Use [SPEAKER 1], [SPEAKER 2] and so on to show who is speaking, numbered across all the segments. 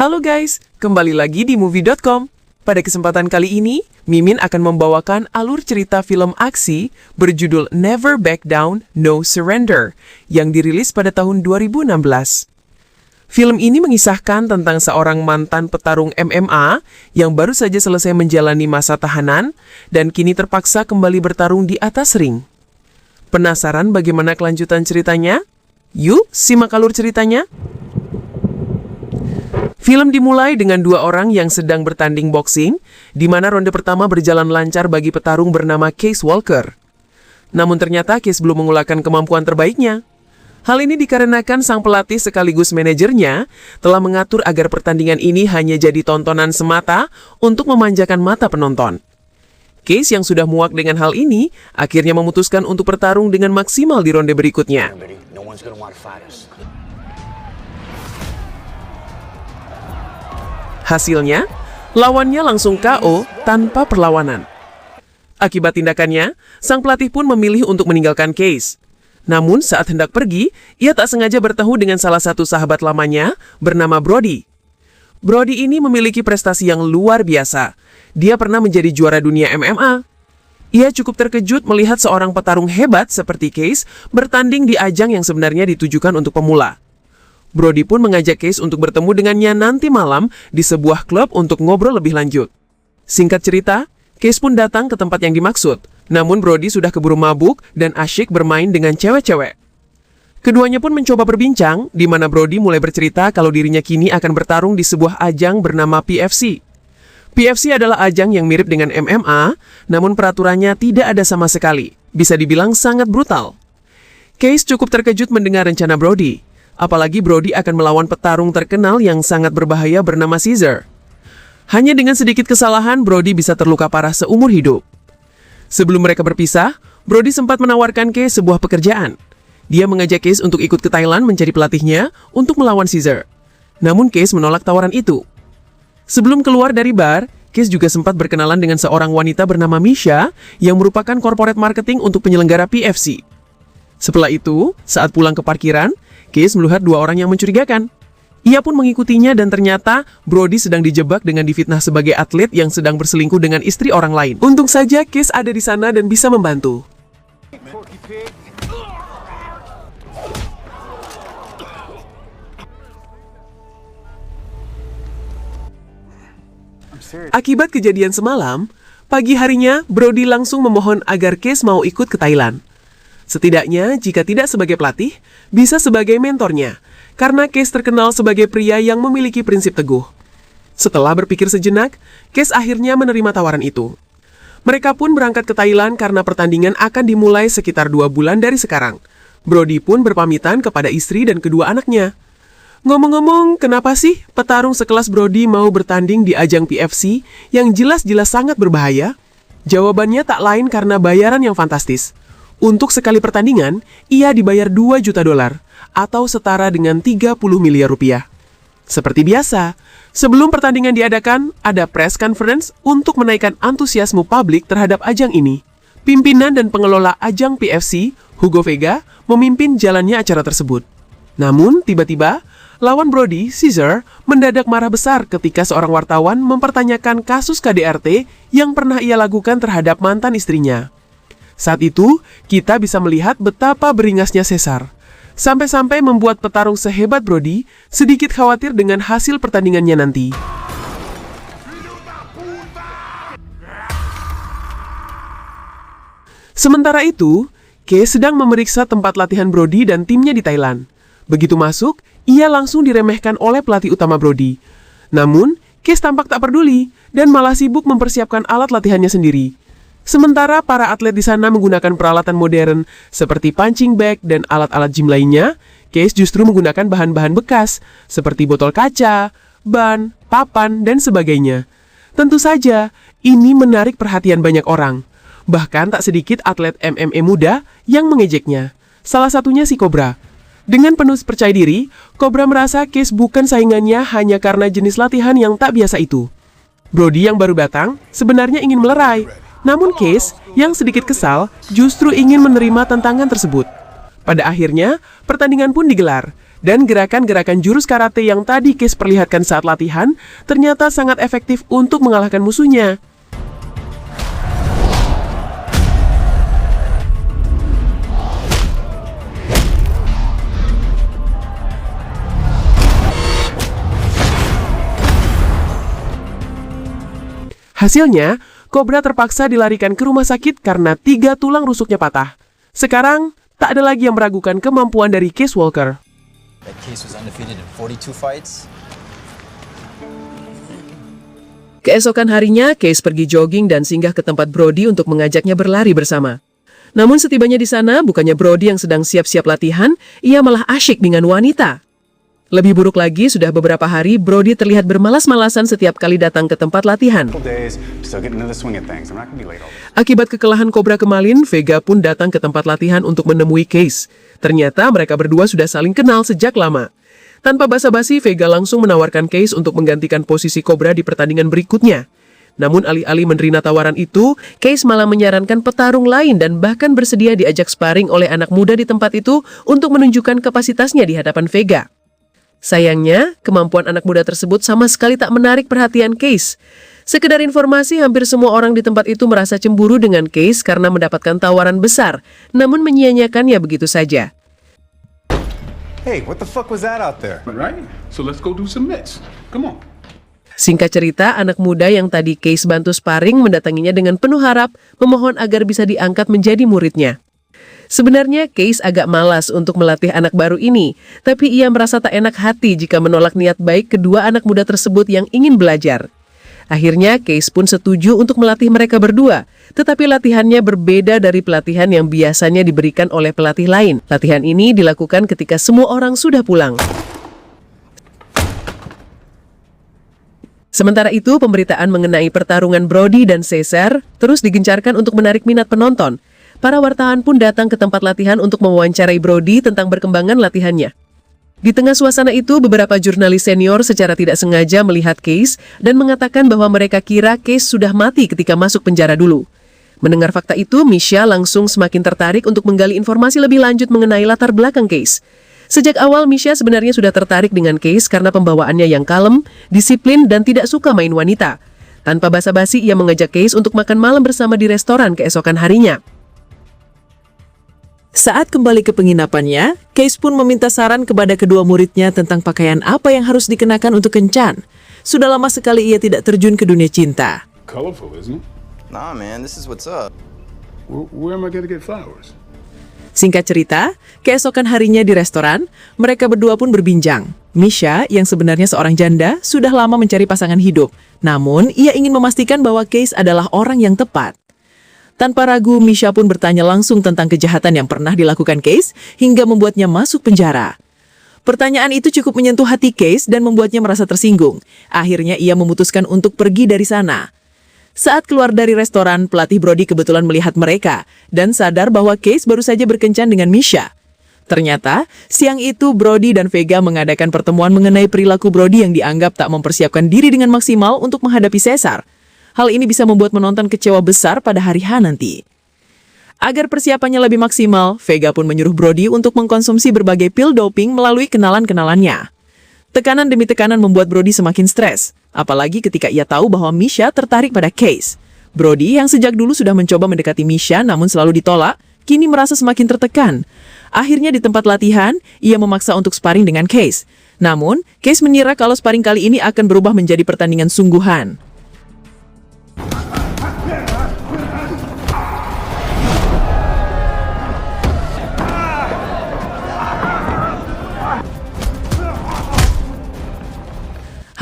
[SPEAKER 1] Halo guys, kembali lagi di Movie.com. Pada kesempatan kali ini, Mimin akan membawakan alur cerita film aksi berjudul Never Back Down, No Surrender yang dirilis pada tahun 2016. Film ini mengisahkan tentang seorang mantan petarung MMA yang baru saja selesai menjalani masa tahanan dan kini terpaksa kembali bertarung di atas ring. Penasaran bagaimana kelanjutan ceritanya? Yuk, simak alur ceritanya. Film dimulai dengan dua orang yang sedang bertanding boxing, di mana ronde pertama berjalan lancar bagi petarung bernama Case Walker. Namun ternyata Case belum mengulangkan kemampuan terbaiknya. Hal ini dikarenakan sang pelatih sekaligus manajernya telah mengatur agar pertandingan ini hanya jadi tontonan semata untuk memanjakan mata penonton. Case yang sudah muak dengan hal ini, akhirnya memutuskan untuk bertarung dengan maksimal di ronde berikutnya. Hasilnya, lawannya langsung KO tanpa perlawanan. Akibat tindakannya, sang pelatih pun memilih untuk meninggalkan Case. Namun saat hendak pergi, ia tak sengaja bertemu dengan salah satu sahabat lamanya bernama Brody. Brody ini memiliki prestasi yang luar biasa. Dia pernah menjadi juara dunia MMA. Ia cukup terkejut melihat seorang petarung hebat seperti Case bertanding di ajang yang sebenarnya ditujukan untuk pemula. Brody pun mengajak Case untuk bertemu dengannya nanti malam di sebuah klub untuk ngobrol lebih lanjut. Singkat cerita, Case pun datang ke tempat yang dimaksud. Namun Brody sudah keburu mabuk dan asyik bermain dengan cewek-cewek. Keduanya pun mencoba berbincang, di mana Brody mulai bercerita kalau dirinya kini akan bertarung di sebuah ajang bernama PFC. PFC adalah ajang yang mirip dengan MMA, namun peraturannya tidak ada sama sekali. Bisa dibilang sangat brutal. Case cukup terkejut mendengar rencana Brody. Apalagi Brody akan melawan petarung terkenal yang sangat berbahaya bernama Caesar. Hanya dengan sedikit kesalahan, Brody bisa terluka parah seumur hidup. Sebelum mereka berpisah, Brody sempat menawarkan Case sebuah pekerjaan. Dia mengajak Case untuk ikut ke Thailand mencari pelatihnya untuk melawan Caesar. Namun Case menolak tawaran itu. Sebelum keluar dari bar, Case juga sempat berkenalan dengan seorang wanita bernama Misha yang merupakan corporate marketing untuk penyelenggara PFC. Setelah itu, saat pulang ke parkiran, Case melihat dua orang yang mencurigakan. Ia pun mengikutinya dan ternyata Brody sedang dijebak dengan difitnah sebagai atlet yang sedang berselingkuh dengan istri orang lain. Untung saja Case ada di sana dan bisa membantu. Akibat kejadian semalam, pagi harinya Brody langsung memohon agar Case mau ikut ke Thailand. Setidaknya, jika tidak sebagai pelatih, bisa sebagai mentornya, karena Case terkenal sebagai pria yang memiliki prinsip teguh. Setelah berpikir sejenak, Case akhirnya menerima tawaran itu. Mereka pun berangkat ke Thailand karena pertandingan akan dimulai sekitar 2 bulan dari sekarang. Brody pun berpamitan kepada istri dan kedua anaknya. Ngomong-ngomong, kenapa sih petarung sekelas Brody mau bertanding di ajang PFC yang jelas-jelas sangat berbahaya? Jawabannya tak lain karena bayaran yang fantastis. Untuk sekali pertandingan, ia dibayar 2 juta dolar atau setara dengan 30 miliar rupiah. Seperti biasa, sebelum pertandingan diadakan, ada press conference untuk menaikkan antusiasme publik terhadap ajang ini. Pimpinan dan pengelola ajang PFC, Hugo Vega, memimpin jalannya acara tersebut. Namun, tiba-tiba, lawan Brody, Caesar, mendadak marah besar ketika seorang wartawan mempertanyakan kasus KDRT yang pernah ia lakukan terhadap mantan istrinya. Saat itu, kita bisa melihat betapa beringasnya Caesar. Sampai-sampai membuat petarung sehebat Brody sedikit khawatir dengan hasil pertandingannya nanti. Sementara itu, Case sedang memeriksa tempat latihan Brody dan timnya di Thailand. Begitu masuk, ia langsung diremehkan oleh pelatih utama Brody. Namun, Case tampak tak peduli dan malah sibuk mempersiapkan alat latihannya sendiri. Sementara para atlet di sana menggunakan peralatan modern seperti punching bag dan alat-alat gym lainnya, Case justru menggunakan bahan-bahan bekas seperti botol kaca, ban, papan, dan sebagainya. Tentu saja, ini menarik perhatian banyak orang. Bahkan tak sedikit atlet MMA muda yang mengejeknya. Salah satunya si Cobra. Dengan penuh percaya diri, Cobra merasa Case bukan saingannya hanya karena jenis latihan yang tak biasa itu. Brody yang baru datang sebenarnya ingin melerai. Namun Case, yang sedikit kesal, justru ingin menerima tantangan tersebut. Pada akhirnya, pertandingan pun digelar. Dan gerakan-gerakan jurus karate yang tadi Case perlihatkan saat latihan ternyata sangat efektif untuk mengalahkan musuhnya. Hasilnya, Cobra terpaksa dilarikan ke rumah sakit karena 3 tulang rusuknya patah. Sekarang, tak ada lagi yang meragukan kemampuan dari Case Walker.
[SPEAKER 2] Case was undefeated in 42 fights.
[SPEAKER 3] Keesokan harinya, Case pergi jogging dan singgah ke tempat Brody untuk mengajaknya berlari bersama. Namun setibanya di sana, bukannya Brody yang sedang siap-siap latihan, ia malah asyik dengan wanita. Lebih buruk lagi, sudah beberapa hari Brody terlihat bermalas-malasan setiap kali datang ke tempat latihan. Akibat kekalahan Cobra kemarin, Vega pun datang ke tempat latihan untuk menemui Case. Ternyata mereka berdua sudah saling kenal sejak lama. Tanpa basa-basi, Vega langsung menawarkan Case untuk menggantikan posisi Cobra di pertandingan berikutnya. Namun alih-alih menerima tawaran itu, Case malah menyarankan petarung lain dan bahkan bersedia diajak sparring oleh anak muda di tempat itu untuk menunjukkan kapasitasnya di hadapan Vega. Sayangnya, kemampuan anak muda tersebut sama sekali tak menarik perhatian Case. Sekedar informasi, hampir semua orang di tempat itu merasa cemburu dengan Case karena mendapatkan tawaran besar, namun menyia-nyiakannya begitu saja.
[SPEAKER 4] Hey, what the fuck was that out there?
[SPEAKER 5] Right? So let's go do some mitts. Come on.
[SPEAKER 3] Singkat cerita, anak muda yang tadi Case bantu sparring mendatanginya dengan penuh harap, memohon agar bisa diangkat menjadi muridnya. Sebenarnya Case agak malas untuk melatih anak baru ini, tapi ia merasa tak enak hati jika menolak niat baik kedua anak muda tersebut yang ingin belajar. Akhirnya Case pun setuju untuk melatih mereka berdua, tetapi latihannya berbeda dari pelatihan yang biasanya diberikan oleh pelatih lain. Latihan ini dilakukan ketika semua orang sudah pulang. Sementara itu, pemberitaan mengenai pertarungan Brody dan Caesar terus digencarkan untuk menarik minat penonton. Para wartawan pun datang ke tempat latihan untuk mewawancarai Brody tentang perkembangan latihannya. Di tengah suasana itu, beberapa jurnalis senior secara tidak sengaja melihat Case dan mengatakan bahwa mereka kira Case sudah mati ketika masuk penjara dulu. Mendengar fakta itu, Misha langsung semakin tertarik untuk menggali informasi lebih lanjut mengenai latar belakang Case. Sejak awal, Misha sebenarnya sudah tertarik dengan Case karena pembawaannya yang kalem, disiplin, dan tidak suka main wanita. Tanpa basa-basi, ia mengajak Case untuk makan malam bersama di restoran keesokan harinya. Saat kembali ke penginapannya, Case pun meminta saran kepada kedua muridnya tentang pakaian apa yang harus dikenakan untuk kencan. Sudah lama sekali ia tidak terjun ke dunia cinta.
[SPEAKER 5] Colorful, isn't it?
[SPEAKER 2] Nah, man, this is what's up.
[SPEAKER 5] Where am I going to get flowers?
[SPEAKER 3] Singkat cerita, keesokan harinya di restoran, mereka berdua pun berbincang. Misha, yang sebenarnya seorang janda, sudah lama mencari pasangan hidup. Namun, ia ingin memastikan bahwa Case adalah orang yang tepat. Tanpa ragu, Misha pun bertanya langsung tentang kejahatan yang pernah dilakukan Case hingga membuatnya masuk penjara. Pertanyaan itu cukup menyentuh hati Case dan membuatnya merasa tersinggung. Akhirnya ia memutuskan untuk pergi dari sana. Saat keluar dari restoran, pelatih Brody kebetulan melihat mereka dan sadar bahwa Case baru saja berkencan dengan Misha. Ternyata, siang itu Brody dan Vega mengadakan pertemuan mengenai perilaku Brody yang dianggap tak mempersiapkan diri dengan maksimal untuk menghadapi Caesar. Hal ini bisa membuat penonton kecewa besar pada hari H nanti. Agar persiapannya lebih maksimal, Vega pun menyuruh Brody untuk mengkonsumsi berbagai pil doping melalui kenalan-kenalannya. Tekanan demi tekanan membuat Brody semakin stres, apalagi ketika ia tahu bahwa Misha tertarik pada Case. Brody yang sejak dulu sudah mencoba mendekati Misha namun selalu ditolak, kini merasa semakin tertekan. Akhirnya di tempat latihan, ia memaksa untuk sparring dengan Case. Namun, Case mengira kalau sparring kali ini akan berubah menjadi pertandingan sungguhan.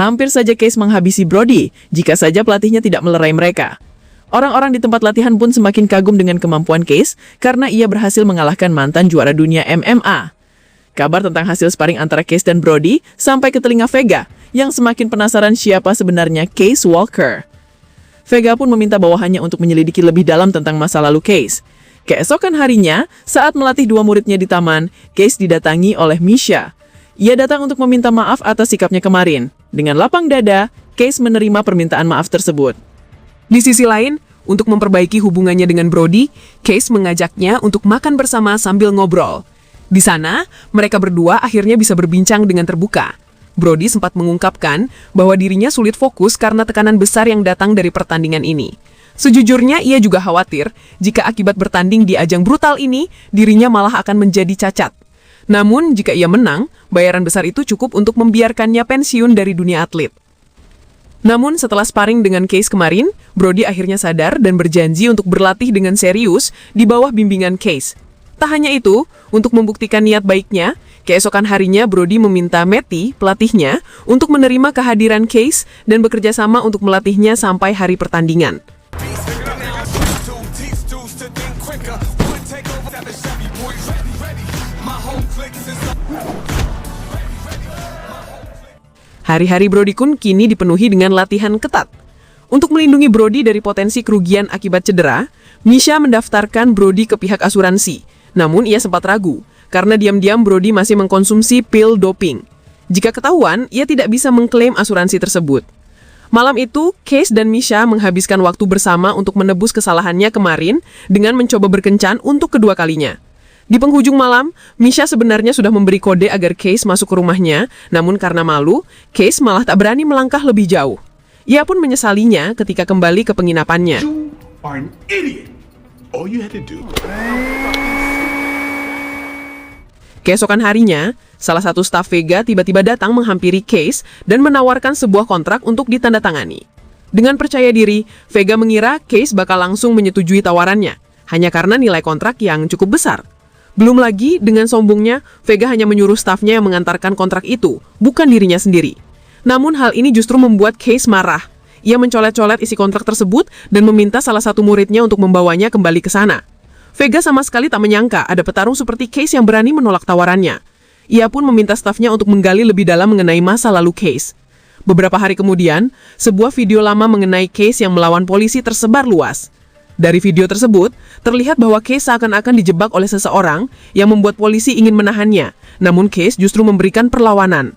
[SPEAKER 3] Hampir saja Case menghabisi Brody, jika saja pelatihnya tidak melerai mereka. Orang-orang di tempat latihan pun semakin kagum dengan kemampuan Case, karena ia berhasil mengalahkan mantan juara dunia MMA. Kabar tentang hasil sparring antara Case dan Brody sampai ke telinga Vega, yang semakin penasaran siapa sebenarnya Case Walker. Vega pun meminta bawahannya untuk menyelidiki lebih dalam tentang masa lalu Case. Keesokan harinya, saat melatih dua muridnya di taman, Case didatangi oleh Misha. Ia datang untuk meminta maaf atas sikapnya kemarin. Dengan lapang dada, Case menerima permintaan maaf tersebut. Di sisi lain, untuk memperbaiki hubungannya dengan Brody, Case mengajaknya untuk makan bersama sambil ngobrol. Di sana, mereka berdua akhirnya bisa berbincang dengan terbuka. Brody sempat mengungkapkan bahwa dirinya sulit fokus karena tekanan besar yang datang dari pertandingan ini. Sejujurnya, ia juga khawatir jika akibat bertanding di ajang brutal ini, dirinya malah akan menjadi cacat. Namun, jika ia menang, bayaran besar itu cukup untuk membiarkannya pensiun dari dunia atlet. Namun, setelah sparring dengan Case kemarin, Brody akhirnya sadar dan berjanji untuk berlatih dengan serius di bawah bimbingan Case. Tak hanya itu, untuk membuktikan niat baiknya, keesokan harinya Brody meminta Matty, pelatihnya, untuk menerima kehadiran Case dan bekerja sama untuk melatihnya sampai hari pertandingan. Hari-hari Brody Kun kini dipenuhi dengan latihan ketat. Untuk melindungi Brody dari potensi kerugian akibat cedera, Misha mendaftarkan Brody ke pihak asuransi. Namun ia sempat ragu, karena diam-diam Brody masih mengkonsumsi pil doping. Jika ketahuan, ia tidak bisa mengklaim asuransi tersebut. Malam itu, Case dan Misha menghabiskan waktu bersama untuk menebus kesalahannya kemarin dengan mencoba berkencan untuk kedua kalinya. Di penghujung malam, Misha sebenarnya sudah memberi kode agar Case masuk ke rumahnya, namun karena malu, Case malah tak berani melangkah lebih jauh. Ia pun menyesalinya ketika kembali ke penginapannya.
[SPEAKER 5] You are an idiot. All you had to do.
[SPEAKER 3] Keesokan harinya, salah satu staf Vega tiba-tiba datang menghampiri Case dan menawarkan sebuah kontrak untuk ditandatangani. Dengan percaya diri, Vega mengira Case bakal langsung menyetujui tawarannya, hanya karena nilai kontrak yang cukup besar. Belum lagi, dengan sombongnya, Vega hanya menyuruh stafnya yang mengantarkan kontrak itu, bukan dirinya sendiri. Namun hal ini justru membuat Case marah. Ia mencolet-colet isi kontrak tersebut dan meminta salah satu muridnya untuk membawanya kembali ke sana. Vega sama sekali tak menyangka ada petarung seperti Case yang berani menolak tawarannya. Ia pun meminta stafnya untuk menggali lebih dalam mengenai masa lalu Case. Beberapa hari kemudian, sebuah video lama mengenai Case yang melawan polisi tersebar luas. Dari video tersebut, terlihat bahwa Case seakan-akan dijebak oleh seseorang yang membuat polisi ingin menahannya, namun Case justru memberikan perlawanan.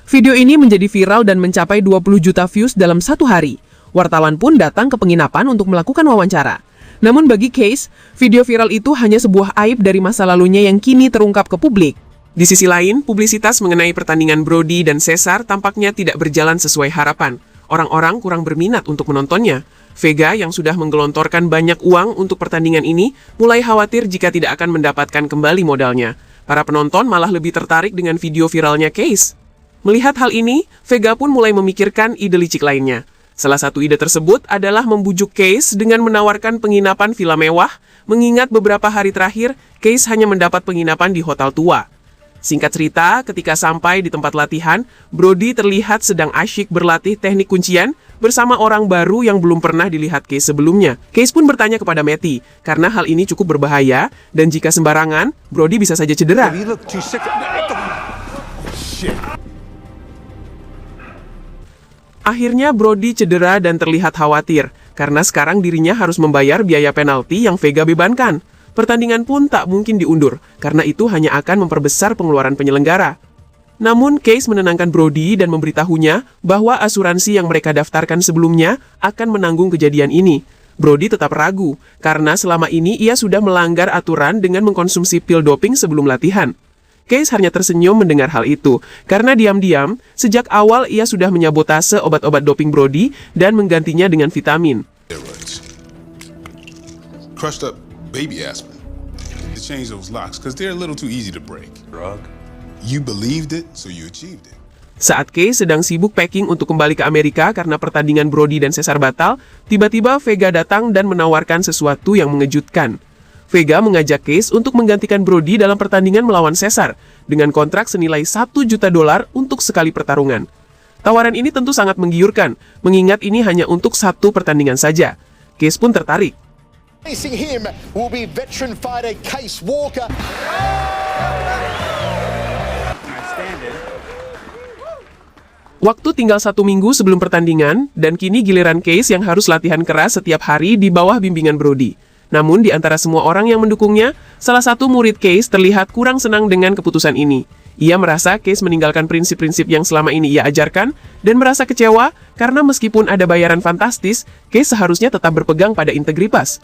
[SPEAKER 3] Video ini menjadi viral dan mencapai 20 juta views dalam satu hari. Wartawan pun datang ke penginapan untuk melakukan wawancara. Namun bagi Case, video viral itu hanya sebuah aib dari masa lalunya yang kini terungkap ke publik.
[SPEAKER 1] Di sisi lain, publisitas mengenai pertandingan Brody dan Caesar tampaknya tidak berjalan sesuai harapan. Orang-orang kurang berminat untuk menontonnya. Vega yang sudah menggelontorkan banyak uang untuk pertandingan ini mulai khawatir jika tidak akan mendapatkan kembali modalnya. Para penonton malah lebih tertarik dengan video viralnya Case. Melihat hal ini, Vega pun mulai memikirkan ide licik lainnya. Salah satu ide tersebut adalah membujuk Case dengan menawarkan penginapan villa mewah, mengingat beberapa hari terakhir, Case hanya mendapat penginapan di hotel tua. Singkat cerita, ketika sampai di tempat latihan, Brody terlihat sedang asyik berlatih teknik kuncian bersama orang baru yang belum pernah dilihat Case sebelumnya. Case pun bertanya kepada Matty, karena hal ini cukup berbahaya, dan jika sembarangan, Brody bisa saja cedera.
[SPEAKER 4] You look too sick. Shit.
[SPEAKER 1] Akhirnya Brody cedera dan terlihat khawatir, karena sekarang dirinya harus membayar biaya penalti yang Vega bebankan. Pertandingan pun tak mungkin diundur, karena itu hanya akan memperbesar pengeluaran penyelenggara. Namun, Case menenangkan Brody dan memberitahunya bahwa asuransi yang mereka daftarkan sebelumnya akan menanggung kejadian ini. Brody tetap ragu, karena selama ini ia sudah melanggar aturan dengan mengkonsumsi pil doping sebelum latihan. Case hanya tersenyum mendengar hal itu, karena diam-diam, sejak awal ia sudah menyabotase obat-obat doping Brody dan menggantinya dengan vitamin.
[SPEAKER 5] Steroids. Crushed up baby aspirin. To change those locks, because they're a little too easy to break.
[SPEAKER 4] Drug.
[SPEAKER 5] You believed it, so you achieved it.
[SPEAKER 1] Saat Case sedang sibuk packing untuk kembali ke Amerika karena pertandingan Brody dan Caesar batal, tiba-tiba Vega datang dan menawarkan sesuatu yang mengejutkan. Vega mengajak Case untuk menggantikan Brody dalam pertandingan melawan Caesar dengan kontrak senilai $1 juta untuk sekali pertarungan. Tawaran ini tentu sangat menggiurkan, mengingat ini hanya untuk satu pertandingan saja. Case pun tertarik.
[SPEAKER 6] Facing him will be veteran fighter Case Walker.
[SPEAKER 1] Waktu tinggal 1 minggu sebelum pertandingan, dan kini giliran Case yang harus latihan keras setiap hari di bawah bimbingan Brody. Namun di antara semua orang yang mendukungnya, salah satu murid Case terlihat kurang senang dengan keputusan ini. Ia merasa Case meninggalkan prinsip-prinsip yang selama ini ia ajarkan, dan merasa kecewa karena meskipun ada bayaran fantastis, Case seharusnya tetap berpegang pada integritas.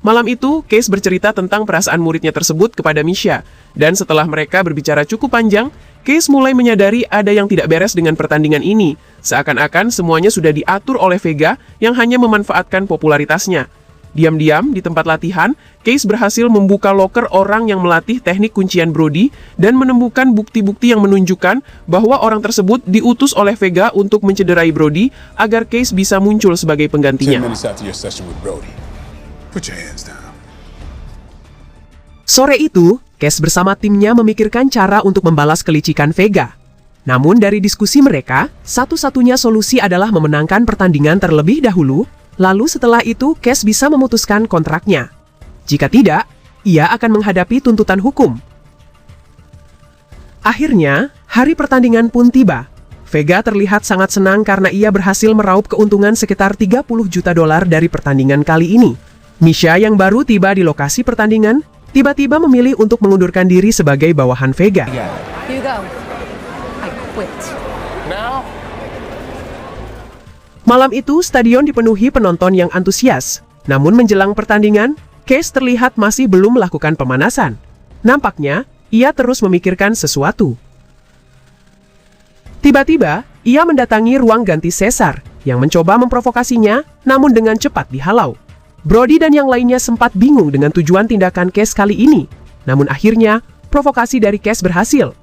[SPEAKER 1] Malam itu, Case bercerita tentang perasaan muridnya tersebut kepada Misha. Dan setelah mereka berbicara cukup panjang, Case mulai menyadari ada yang tidak beres dengan pertandingan ini. Seakan-akan semuanya sudah diatur oleh Vega yang hanya memanfaatkan popularitasnya. Diam-diam di tempat latihan, Case berhasil membuka loker orang yang melatih teknik kuncian Brody dan menemukan bukti-bukti yang menunjukkan bahwa orang tersebut diutus oleh Vega untuk mencederai Brody agar Case bisa muncul sebagai
[SPEAKER 5] 10
[SPEAKER 1] penggantinya.
[SPEAKER 5] minutes after your session with Brody. Put your hands down.
[SPEAKER 7] Sore itu, Case bersama timnya memikirkan cara untuk membalas kelicikan Vega. Namun dari diskusi mereka, satu-satunya solusi adalah memenangkan pertandingan terlebih dahulu, lalu setelah itu Case bisa memutuskan kontraknya. Jika tidak, ia akan menghadapi tuntutan hukum. Akhirnya, hari pertandingan pun tiba. Vega terlihat sangat senang karena ia berhasil meraup keuntungan sekitar $30 juta dari pertandingan kali ini. Misha yang baru tiba di lokasi pertandingan, tiba-tiba memilih untuk mengundurkan diri sebagai bawahan Vega.
[SPEAKER 8] Hugo, I quit.
[SPEAKER 7] Malam itu, stadion dipenuhi penonton yang antusias. Namun menjelang pertandingan, Case terlihat masih belum melakukan pemanasan. Nampaknya, ia terus memikirkan sesuatu. Tiba-tiba, ia mendatangi ruang ganti Caesar, yang mencoba memprovokasinya, namun dengan cepat dihalau. Brody dan yang lainnya sempat bingung dengan tujuan tindakan Case kali ini. Namun akhirnya, provokasi dari Case berhasil.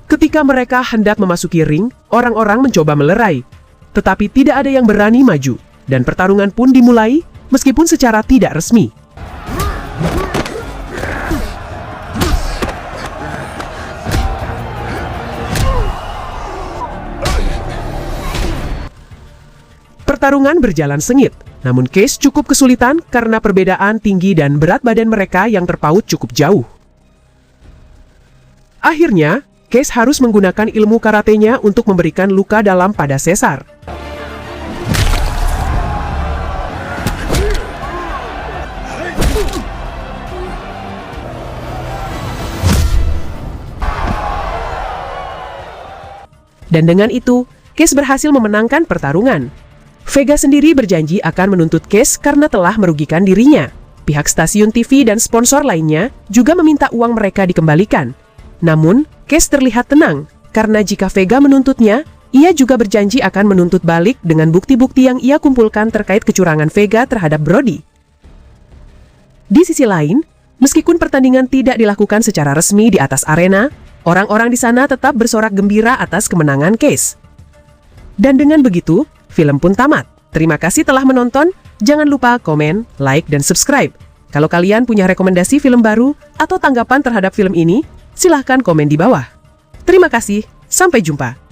[SPEAKER 7] Ketika mereka hendak memasuki ring, orang-orang mencoba melerai. Tetapi tidak ada yang berani maju, dan pertarungan pun dimulai, meskipun secara tidak resmi. Pertarungan berjalan sengit, namun Case cukup kesulitan karena perbedaan tinggi dan berat badan mereka yang terpaut cukup jauh. Akhirnya, Case harus menggunakan ilmu karatenya untuk memberikan luka dalam pada Caesar. Dan dengan itu, Case berhasil memenangkan pertarungan. Vega sendiri berjanji akan menuntut Case karena telah merugikan dirinya. Pihak stasiun TV dan sponsor lainnya juga meminta uang mereka dikembalikan. Namun, Case terlihat tenang, karena jika Vega menuntutnya, ia juga berjanji akan menuntut balik dengan bukti-bukti yang ia kumpulkan terkait kecurangan Vega terhadap Brody. Di sisi lain, meskipun pertandingan tidak dilakukan secara resmi di atas arena, orang-orang di sana tetap bersorak gembira atas kemenangan Case. Dan dengan begitu, film pun tamat. Terima kasih telah menonton, jangan lupa komen, like, dan subscribe. Kalau kalian punya rekomendasi film baru atau tanggapan terhadap film ini, silahkan komen di bawah. Terima kasih, sampai jumpa.